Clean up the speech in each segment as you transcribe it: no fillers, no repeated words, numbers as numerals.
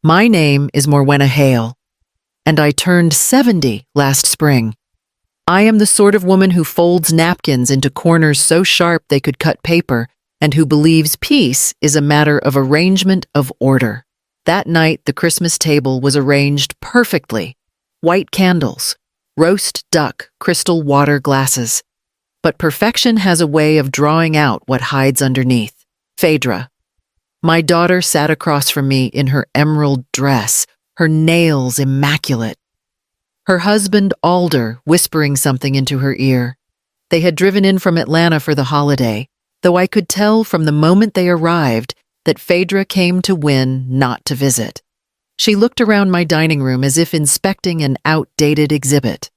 My name is Morwenna Hale, and I turned 70 last spring. I am the sort of woman who folds napkins into corners so sharp they could cut paper, and who believes peace is a matter of arrangement of order. That night, the Christmas table was arranged perfectly. White candles, roast duck, crystal water glasses. But perfection has a way of drawing out what hides underneath. Phaedra. My daughter sat across from me in her emerald dress, her nails immaculate. Her husband, Alder, whispering something into her ear. They had driven in from Atlanta for the holiday, though I could tell from the moment they arrived that Phaedra came to win, not to visit. She looked around my dining room as if inspecting an outdated exhibit.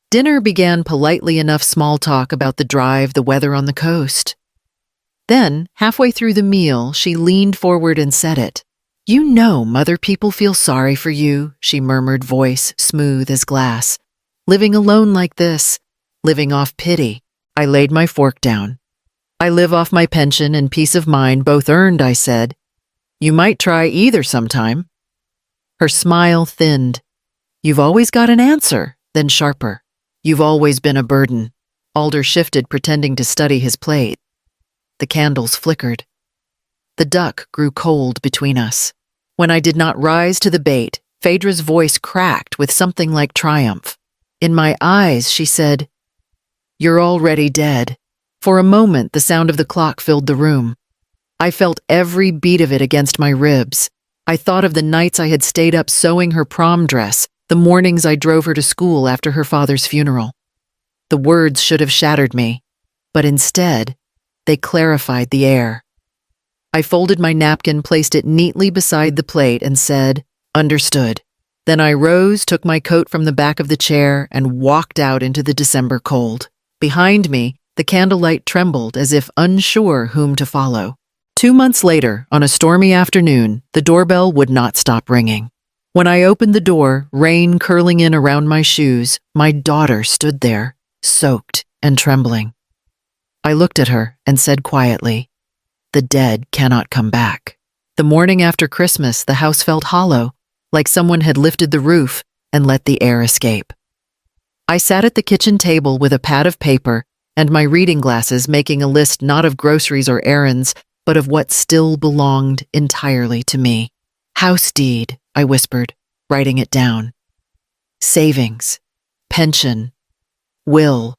Dinner began politely enough small talk about the drive, the weather on the coast. Then, halfway through the meal, she leaned forward and said it. "You know mother people feel sorry for you," she murmured, voice smooth as glass. "Living alone like this, living off pity." I laid my fork down. "I live off my pension and peace of mind, both earned," I said. "You might try either sometime." Her smile thinned. "You've always got an answer," then sharper. "You've always been a burden." Alder shifted, pretending to study his plate. The candles flickered. The duck grew cold between us. When I did not rise to the bait, Phaedra's voice cracked with something like triumph. In my eyes, she said, "You're already dead." For a moment, the sound of the clock filled the room. I felt every beat of it against my ribs. I thought of the nights I had stayed up sewing her prom dress, the mornings I drove her to school after her father's funeral. The words should have shattered me, but instead, they clarified the air. I folded my napkin, placed it neatly beside the plate, and said, "Understood." Then I rose, took my coat from the back of the chair, and walked out into the December cold. Behind me, the candlelight trembled as if unsure whom to follow. 2 months later, on a stormy afternoon, the doorbell would not stop ringing. When I opened the door, rain curling in around my shoes, my daughter stood there, soaked and trembling. I looked at her and said quietly, "The dead cannot come back." The morning after Christmas, the house felt hollow, like someone had lifted the roof and let the air escape. I sat at the kitchen table with a pad of paper and my reading glasses, making a list not of groceries or errands, but of what still belonged entirely to me. "House deed," I whispered, writing it down. "Savings, pension, will."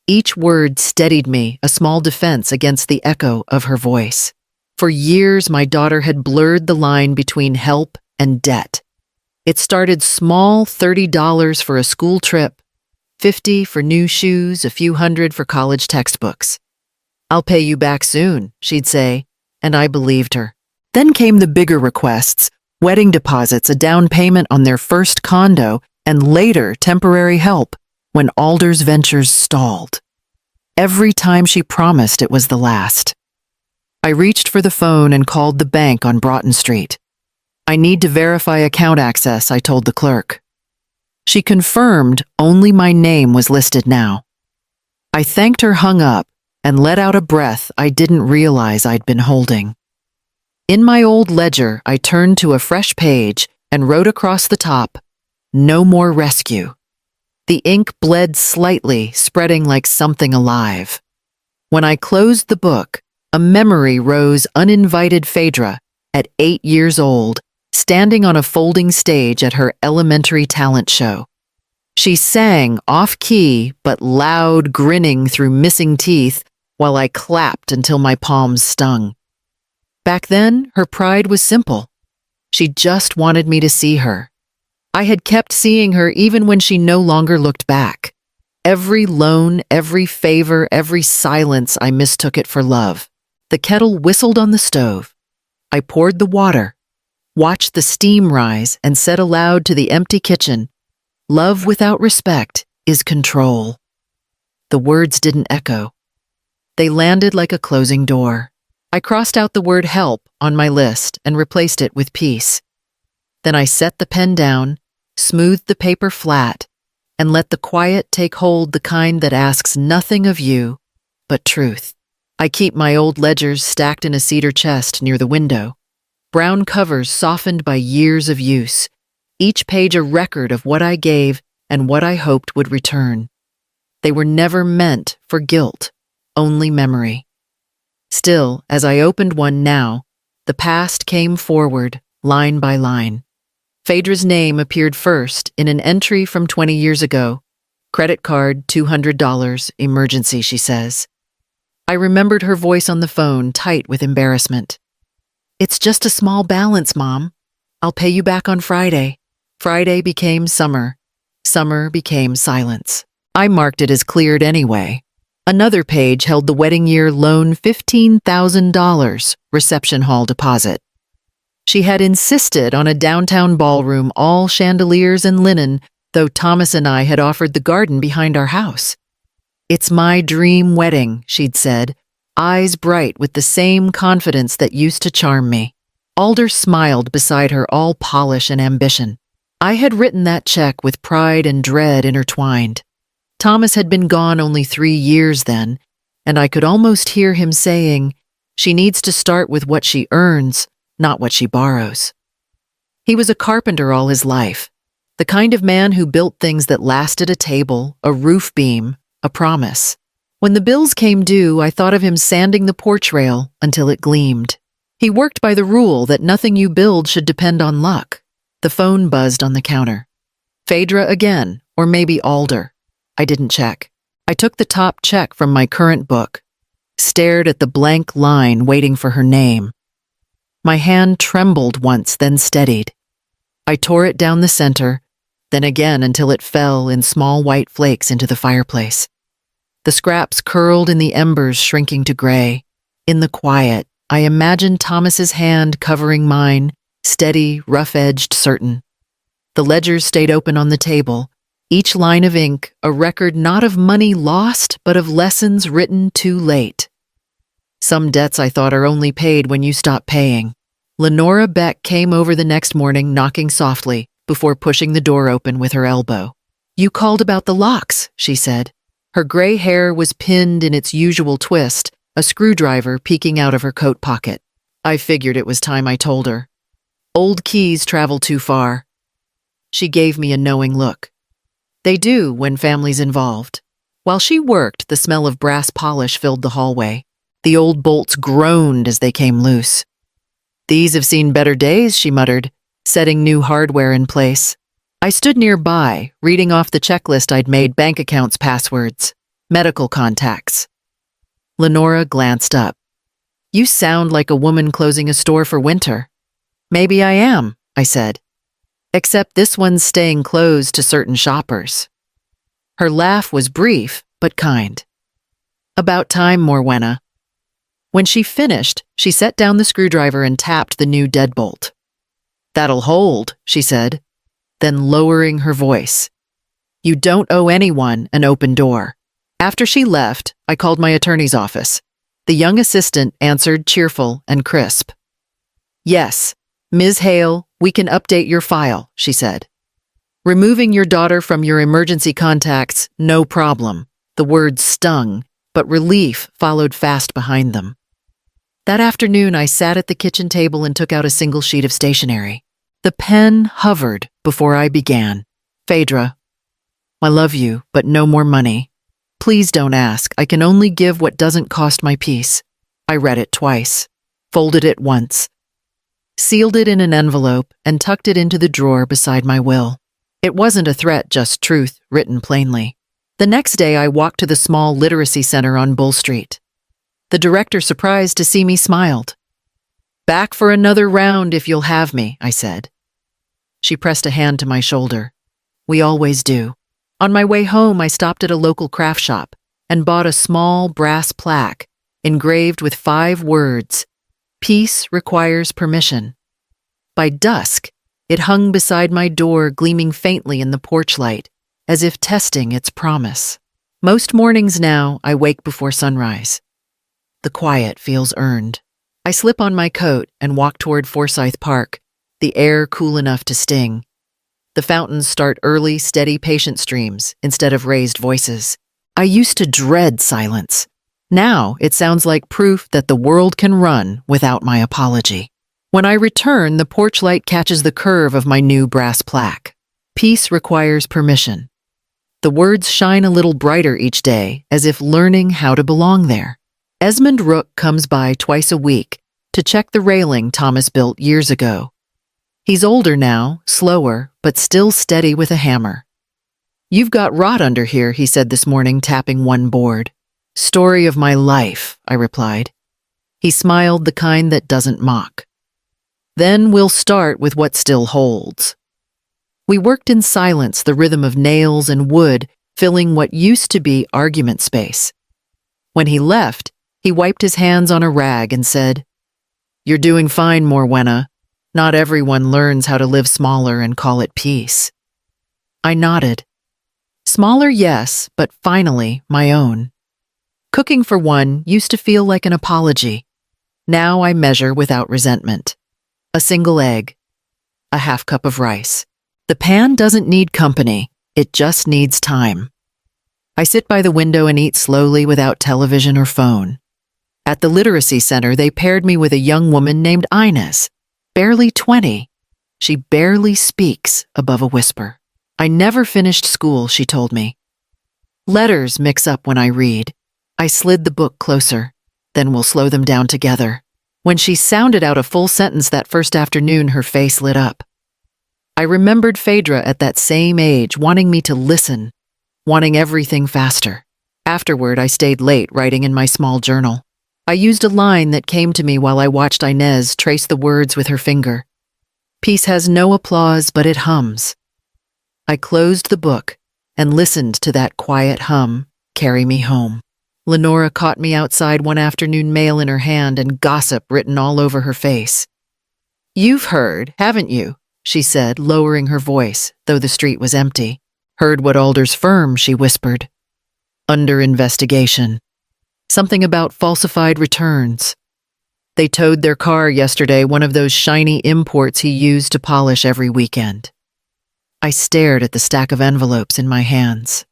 Each word steadied me, a small defense against the echo of her voice. For years, my daughter had blurred the line between help and debt. It started small, $30 for a school trip, $50 for new shoes, a few hundred for college textbooks. "I'll pay you back soon," she'd say, and I believed her. Then came the bigger requests, wedding deposits, a down payment on their first condo, and later temporary help when Alder's ventures stalled. Every time she promised it was the last. I reached for the phone and called the bank on Broughton Street. "I need to verify account access," I told the clerk. She confirmed only my name was listed now. I thanked her, hung up, and let out a breath I didn't realize I'd been holding. In my old ledger, I turned to a fresh page and wrote across the top, "No more rescue." The ink bled slightly, spreading like something alive. When I closed the book, a memory rose, uninvited Phaedra, at 8 years old, standing on a folding stage at her elementary talent show. She sang off-key but loud, grinning through missing teeth, while I clapped until my palms stung. Back then, her pride was simple. She just wanted me to see her. I had kept seeing her even when she no longer looked back. Every loan, every favor, every silence, I mistook it for love. The kettle whistled on the stove. I poured the water, watched the steam rise, and said aloud to the empty kitchen, "Love without respect is control." The words didn't echo. They landed like a closing door. I crossed out the word help on my list and replaced it with peace. Then I set the pen down, smoothed the paper flat, and let the quiet take hold, the kind that asks nothing of you but truth. I keep my old ledgers stacked in a cedar chest near the window. brown covers softened by years of use, each page a record of what I gave and what I hoped would return. They were never meant for guilt, only memory. Still, as I opened one now, the past came forward, line by line. Phaedra's name appeared first in an entry from 20 years ago. Credit card, $200, emergency, she says. I remembered her voice on the phone, tight with embarrassment. It's just a small balance, Mom. I'll pay you back on Friday. Friday became summer. Summer became silence. I marked it as cleared anyway. Another page held the wedding year loan $15,000 reception hall deposit. She had insisted on a downtown ballroom, all chandeliers and linen, though Thomas and I had offered the garden behind our house. It's my dream wedding, she'd said, eyes bright with the same confidence that used to charm me. Alder smiled beside her, all polish and ambition. I had written that check with pride and dread intertwined. Thomas had been gone only 3 years then, and I could almost hear him saying, she needs to start with what she earns, not what she borrows. He was a carpenter all his life, the kind of man who built things that lasted: a table, a roof beam, a promise. When the bills came due, I thought of him sanding the porch rail until it gleamed. He worked by the rule that nothing you build should depend on luck. The phone buzzed on the counter. Phaedra again, or maybe Alder. I didn't check. I took the top check from my current book, stared at the blank line waiting for her name. My hand trembled once, then steadied. I tore it down the center, then again until it fell in small white flakes into the fireplace. The scraps curled in the embers, shrinking to gray. In the quiet, I imagined Thomas's hand covering mine, steady, rough-edged, certain. The ledgers stayed open on the table, each line of ink a record not of money lost, but of lessons written too late. Some debts I thought are only paid when you stop paying. Lenora Beck came over the next morning, knocking softly, before pushing the door open with her elbow. You called about the locks, she said. Her gray hair was pinned in its usual twist, a screwdriver peeking out of her coat pocket. I figured it was time I told her. Old keys travel too far. She gave me a knowing look. They do when family's involved. While she worked, the smell of brass polish filled the hallway. The old bolts groaned as they came loose. These have seen better days, she muttered, setting new hardware in place. I stood nearby, reading off the checklist I'd made: bank accounts, passwords, medical contacts. Lenora glanced up. You sound like a woman closing a store for winter. Maybe I am, I said. Except this one's staying closed to certain shoppers. Her laugh was brief, but kind. About time, Morwenna. When she finished, she set down the screwdriver and tapped the new deadbolt. That'll hold, she said, then lowering her voice. You don't owe anyone an open door. After she left, I called my attorney's office. The young assistant answered, cheerful and crisp. Yes, Ms. Hale, we can update your file, she said. Removing your daughter from your emergency contacts, no problem. The words stung, but relief followed fast behind them. That afternoon, I sat at the kitchen table and took out a single sheet of stationery. The pen hovered before I began. Phaedra, I love you, but no more money. Please don't ask. I can only give what doesn't cost my peace. I read it twice, folded it once, sealed it in an envelope, and tucked it into the drawer beside my will. It wasn't a threat, just truth, written plainly. The next day, I walked to the small literacy center on Bull Street. The director, surprised to see me, smiled. Back for another round if you'll have me, I said. She pressed a hand to my shoulder. We always do. On my way home, I stopped at a local craft shop and bought a small brass plaque engraved with 5 words, Peace requires permission. By dusk, it hung beside my door, gleaming faintly in the porch light, as if testing its promise. Most mornings now, I wake before sunrise. The quiet feels earned. I slip on my coat and walk toward Forsyth Park, the air cool enough to sting. The fountains start early, steady, patient streams instead of raised voices. I used to dread silence. Now it sounds like proof that the world can run without my apology. When I return, the porch light catches the curve of my new brass plaque. Peace requires permission. The words shine a little brighter each day, as if learning how to belong there. Esmond Rook comes by twice a week to check the railing Thomas built years ago. He's older now, slower, but still steady with a hammer. "You've got rot under here," he said this morning, tapping one board. "Story of my life," I replied. He smiled, the kind that doesn't mock. "Then we'll start with what still holds." We worked in silence, the rhythm of nails and wood filling what used to be argument space. When he left, he wiped his hands on a rag and said, "You're doing fine, Morwenna. Not everyone learns how to live smaller and call it peace." I nodded. Smaller, yes, but finally my own. Cooking for one used to feel like an apology. Now I measure without resentment. A single egg. A half cup of rice. The pan doesn't need company, it just needs time. I sit by the window and eat slowly without television or phone. At the literacy center, they paired me with a young woman named Inez, barely 20. She barely speaks above a whisper. "I never finished school," she told me. Letters mix up when I read. I slid the book closer. "Then we'll slow them down together." When she sounded out a full sentence that first afternoon, her face lit up. I remembered Phaedra at that same age, wanting me to listen, wanting everything faster. Afterward, I stayed late writing in my small journal. I used a line that came to me while I watched Inez trace the words with her finger. "Peace has no applause, but it hums." I closed the book and listened to that quiet hum carry me home. Lenora caught me outside one afternoon, mail in her hand and gossip written all over her face. "You've heard, haven't you?" she said, lowering her voice, though the street was empty. "Heard what Alder's firm," she whispered. "Under investigation. Something about falsified returns. They towed their car yesterday, one of those shiny imports he used to polish every weekend." I stared at the stack of envelopes in my hands.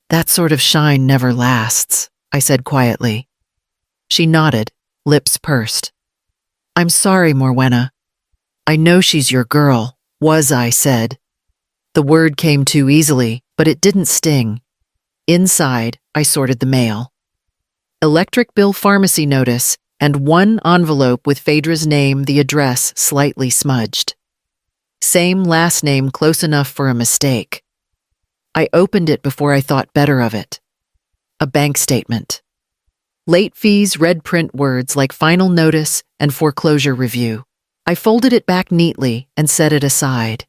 "That sort of shine never lasts," I said quietly. She nodded, lips pursed. "I'm sorry, Morwenna. I know she's your girl, I said. The word came too easily, but it didn't sting. Inside, I sorted the mail. Electric bill pharmacy notice, and one envelope with Phaedra's name, the address slightly smudged. Same last name, close enough for a mistake. I opened it before I thought better of it. A bank statement. Late fees, red print words like final notice and foreclosure review. I folded it back neatly and set it aside,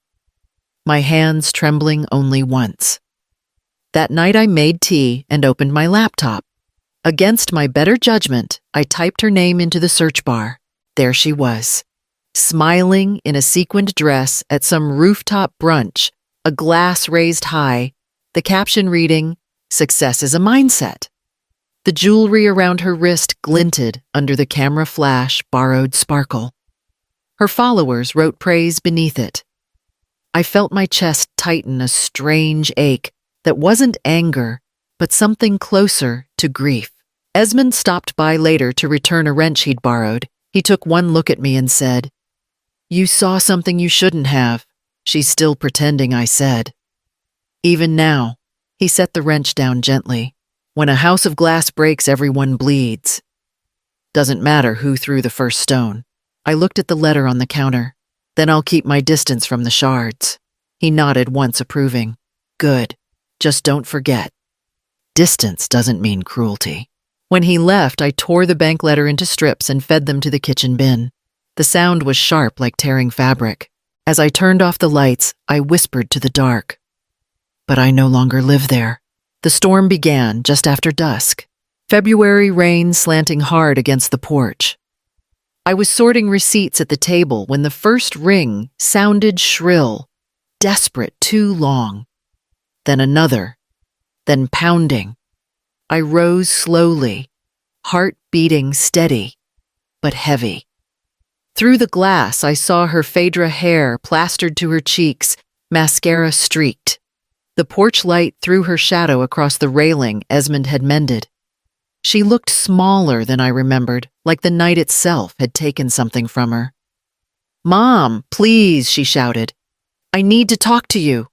my hands trembling only once. That night I made tea and opened my laptop. Against my better judgment, I typed her name into the search bar. There she was, smiling in a sequined dress at some rooftop brunch, a glass raised high, the caption reading, "Success is a mindset." The jewelry around her wrist glinted under the camera flash, borrowed sparkle. Her followers wrote praise beneath it. I felt my chest tighten, a strange ache that wasn't anger, but something closer to grief. Esmond stopped by later to return a wrench he'd borrowed. He took one look at me and said, "You saw something you shouldn't have." "She's still pretending," I said. "Even now." He set the wrench down gently. "When a house of glass breaks, everyone bleeds. Doesn't matter who threw the first stone." I looked at the letter on the counter. "Then I'll keep my distance from the shards." He nodded once, approving. "Good. Just don't forget. Distance doesn't mean cruelty." When he left, I tore the bank letter into strips and fed them to the kitchen bin. The sound was sharp like tearing fabric. As I turned off the lights, I whispered to the dark. But I no longer live there. The storm began just after dusk. February rain slanting hard against the porch. I was sorting receipts at the table when the first ring sounded shrill, desperate, too long. Then another, then pounding. I rose slowly, heart beating steady, but heavy. Through the glass, I saw her Phaedra hair plastered to her cheeks, mascara streaked. The porch light threw her shadow across the railing Esmond had mended. She looked smaller than I remembered, like the night itself had taken something from her. "Mom, please," she shouted. "I need to talk to you."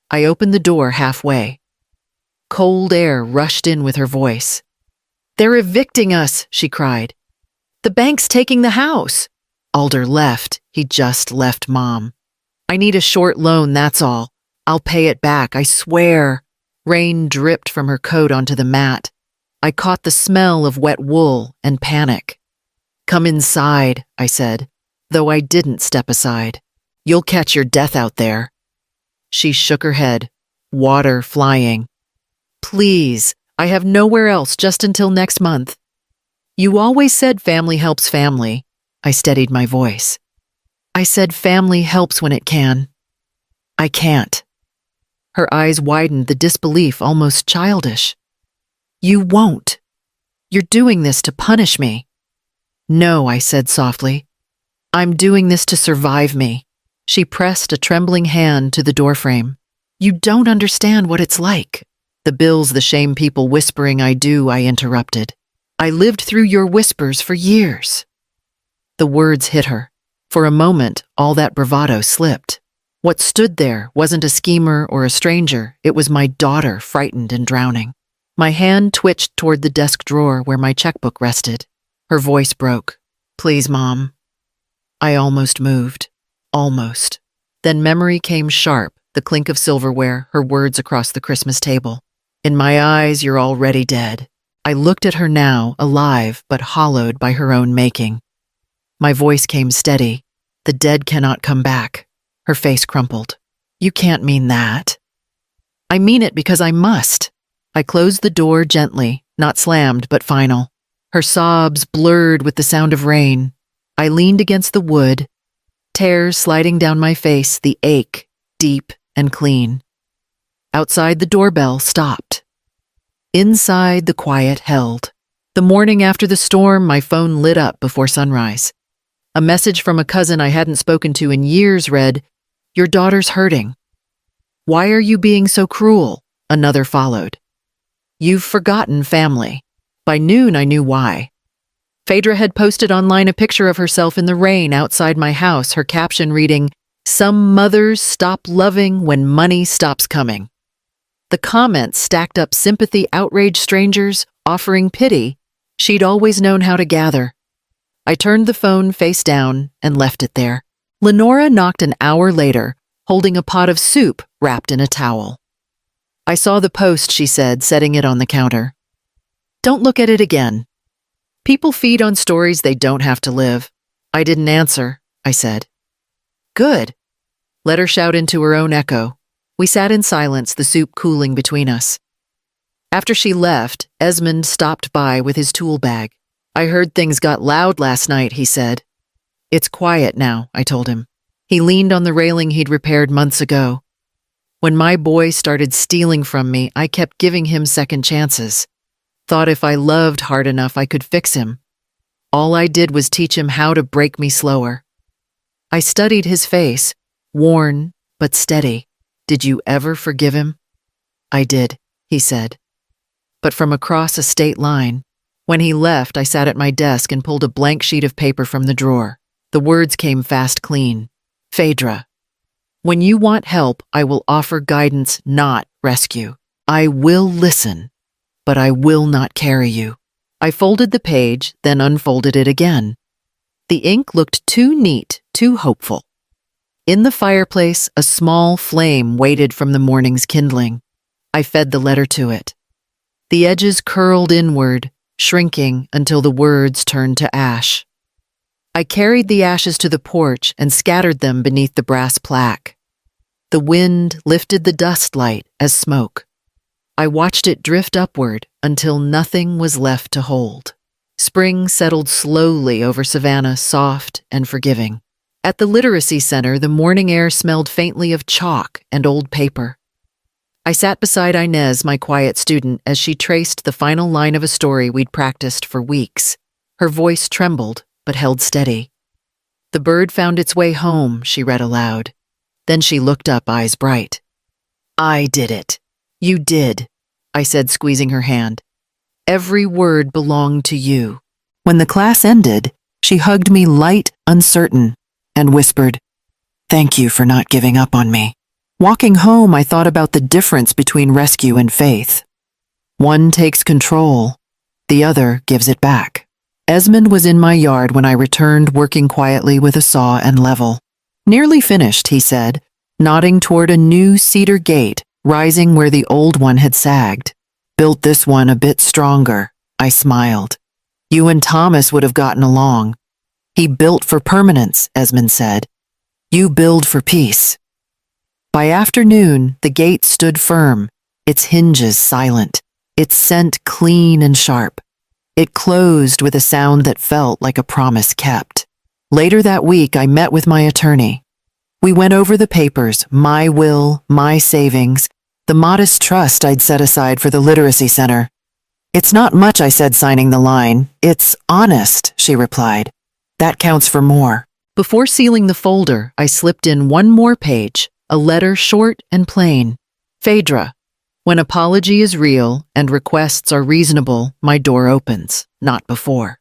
I opened the door halfway. Cold air rushed in with her voice. "They're evicting us," she cried. "The bank's taking the house." Alder left. He just left Mom. "I need a short loan, that's all. I'll pay it back, I swear." Rain dripped from her coat onto the mat. I caught the smell of wet wool and panic. "Come inside," I said, though I didn't step aside. "You'll catch your death out there." She shook her head, water flying. "Please, I have nowhere else just until next month." "You always said family helps family." I steadied my voice. "I said family helps when it can. I can't." Her eyes widened, the disbelief almost childish. "You won't. You're doing this to punish me." "No," I said softly. "I'm doing this to survive me." She pressed a trembling hand to the doorframe. "You don't understand what it's like." "The bills, the shame, people whispering I do," I interrupted. "I lived through your whispers for years." The words hit her. For a moment, all that bravado slipped. What stood there wasn't a schemer or a stranger. It was my daughter, frightened and drowning. My hand twitched toward the desk drawer where my checkbook rested. Her voice broke. "Please, Mom." I almost moved. Almost. Then memory came sharp, the clink of silverware, her words across the Christmas table. "In my eyes, you're already dead." I looked at her now, alive but hollowed by her own making. My voice came steady. "The dead cannot come back." Her face crumpled. "You can't mean that." "I mean it because I must." I closed the door gently, not slammed but final. Her sobs blurred with the sound of rain. I leaned against the wood, tears sliding down my face, the ache, deep and clean. Outside, the doorbell stopped. Inside, the quiet held. The morning after the storm, my phone lit up before sunrise. A message from a cousin I hadn't spoken to in years read, "Your daughter's hurting." "Why are you being so cruel?" Another followed. "You've forgotten family." By noon, I knew why. Phaedra had posted online a picture of herself in the rain outside my house, her caption reading, "Some mothers stop loving when money stops coming." The comments stacked up sympathy, outraged strangers, offering pity. She'd always known how to gather. I turned the phone face down and left it there. Lenora knocked an hour later, holding a pot of soup wrapped in a towel. "I saw the post," she said, setting it on the counter. "Don't look at it again. People feed on stories they don't have to live." I didn't answer, I said. "Good." Let her shout into her own echo. We sat in silence, the soup cooling between us. After she left, Esmond stopped by with his tool bag. "I heard things got loud last night," he said. "It's quiet now," I told him. He leaned on the railing he'd repaired months ago. "When my boy started stealing from me, I kept giving him second chances. Thought if I loved hard enough, I could fix him. All I did was teach him how to break me slower." I studied his face, worn but steady. "Did you ever forgive him?" "I did," he said. "But from across a state line." When he left, I sat at my desk and pulled a blank sheet of paper from the drawer. The words came fast clean. "Phaedra, when you want help, I will offer guidance, not rescue. I will listen, but I will not carry you." I folded the page, then unfolded it again. The ink looked too neat, too hopeful. In the fireplace, a small flame waited from the morning's kindling. I fed the letter to it. The edges curled inward, shrinking until the words turned to ash. I carried the ashes to the porch and scattered them beneath the brass plaque. The wind lifted the dust light as smoke. I watched it drift upward until nothing was left to hold. Spring settled slowly over Savannah, soft and forgiving. At the literacy center, the morning air smelled faintly of chalk and old paper. I sat beside Inez, my quiet student, as she traced the final line of a story we'd practiced for weeks. Her voice trembled, but held steady. "The bird found its way home," she read aloud. Then she looked up, eyes bright. "I did it." "You did," I said, squeezing her hand. "Every word belonged to you." When the class ended, she hugged me light, uncertain. and whispered, "Thank you for not giving up on me." Walking home, I thought about the difference between rescue and faith. One takes control, the other gives it back. Esmond was in my yard when I returned, working quietly with a saw and level. "Nearly finished," he said, nodding toward a new cedar gate rising where the old one had sagged. "Built this one a bit stronger," I smiled. "You and Thomas would have gotten along." "He built for permanence," Esmond said. "You build for peace." By afternoon, the gate stood firm, its hinges silent, its scent clean and sharp. It closed with a sound that felt like a promise kept. Later that week, I met with my attorney. We went over the papers, my will, my savings, the modest trust I'd set aside for the literacy center. "It's not much," I said, signing the line. "It's honest," she replied. "That counts for more." Before sealing the folder, I slipped in one more page, a letter short and plain. "Phaedra, when apology is real and requests are reasonable, my door opens, not before."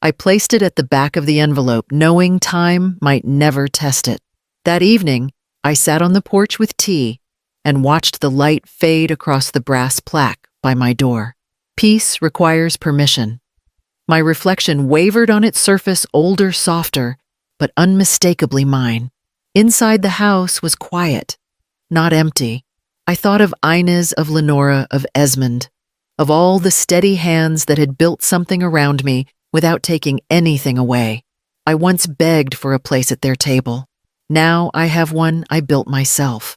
I placed it at the back of the envelope, knowing time might never test it. That evening, I sat on the porch with tea and watched the light fade across the brass plaque by my door. Peace requires permission. My reflection wavered on its surface, older, softer, but unmistakably mine. Inside the house was quiet, not empty. I thought of Inez, of Lenora, of Esmond, of all the steady hands that had built something around me without taking anything away. I once begged for a place at their table. Now I have one I built myself.